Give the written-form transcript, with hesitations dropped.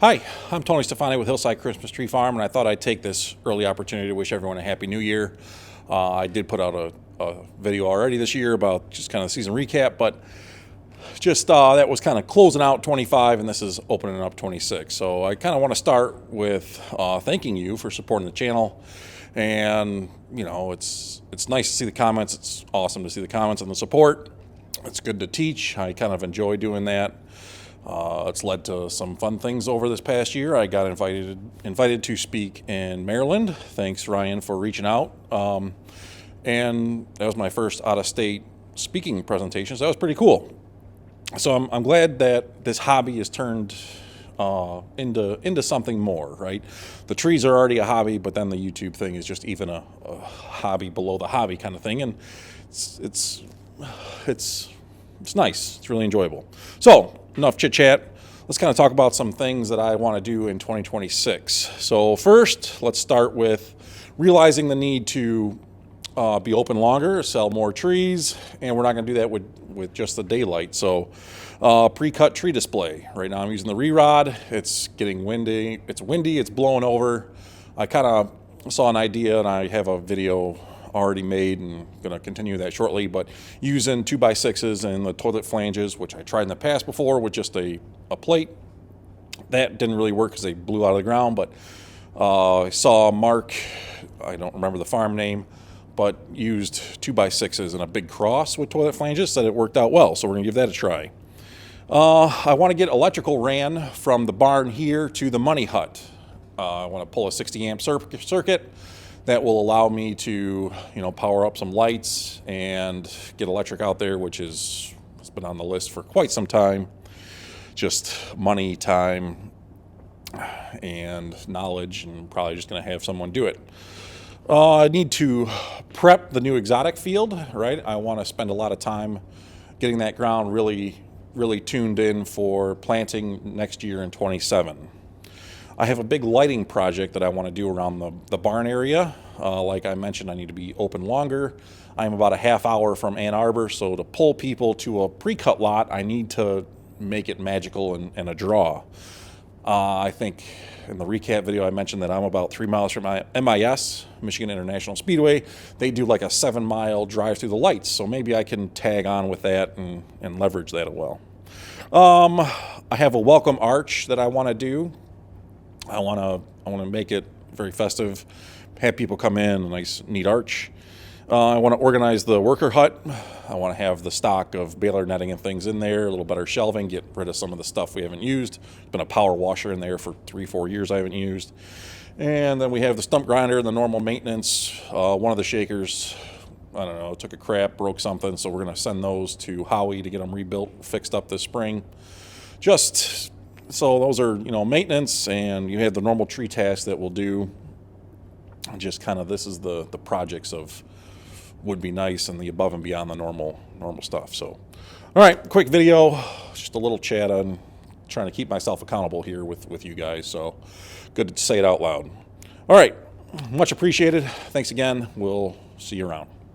Hi, I'm Tony Stefani with Hillside Christmas Tree Farm, and I thought I'd take this early opportunity to wish everyone a Happy New Year. I did put out a video already this year about just kind of season recap, but just that was kind of closing out 25, and this is opening up 26. So I kind of want to start with thanking you for supporting the channel. And you know, it's nice to see the comments. It's awesome to see the comments and the support. It's good to teach. I kind of enjoy doing that. It's led to some fun things over this past year. I got invited to speak in Maryland. Thanks, Ryan, for reaching out. And that was my first out-of-state speaking presentation, so that was pretty cool. So I'm glad that this hobby has turned into something more, right? The trees are already a hobby, but then the YouTube thing is just even a hobby below the hobby kind of thing, and it's nice. It's really enjoyable. So enough chit chat. Let's kind of talk about some things that I want to do in 2026. So first, let's start with realizing the need to be open longer, sell more trees, and we're not going to do that with just the daylight. So pre-cut tree display. Right now I'm using the re-rod. It's getting windy. It's windy. It's blowing over. I kind of saw an idea, and I have a video already made and going to continue that shortly, but using 2x6s and the toilet flanges, which I tried in the past before with just a plate. That didn't really work because they blew out of the ground, but I saw Mark, I don't remember the farm name, but used 2x6s and a big cross with toilet flanges, said it worked out well, so we're going to give that a try. I want to get electrical ran from the barn here to the money hut. I want to pull a 60 amp circuit. That will allow me to, power up some lights and get electric out there, which has been on the list for quite some time. Just money, time, and knowledge, and probably just going to have someone do it. I need to prep the new exotic field, right? I want to spend a lot of time getting that ground really, really tuned in for planting next year in 27. I have a big lighting project that I want to do around the barn area. Like I mentioned, I need to be open longer. I'm about a half hour from Ann Arbor, so to pull people to a pre-cut lot, I need to make it magical and a draw. I think in the recap video I mentioned that I'm about 3 miles from MIS, Michigan International Speedway. They do like a 7-mile drive through the lights, so maybe I can tag on with that and leverage that as well. I have a welcome arch that I want to do. I want to make it very festive, have people come in, a nice neat arch. I want to organize the worker hut. I want to have the stock of baler netting and things in there, a little better shelving, get rid of some of the stuff we haven't used. There's been a power washer in there for 3-4 years I haven't used. And then we have the stump grinder, the normal maintenance. One of the shakers, I don't know, took a crap, broke something, so we're going to send those to Howie to get them rebuilt, fixed up this spring. So those are, maintenance, and you have the normal tree tasks that we'll do. Just kind of, this is the projects of would be nice and the above and beyond the normal stuff. So, all right, quick video, just a little chat on trying to keep myself accountable here with you guys. So good to say it out loud. All right, much appreciated. Thanks again. We'll see you around.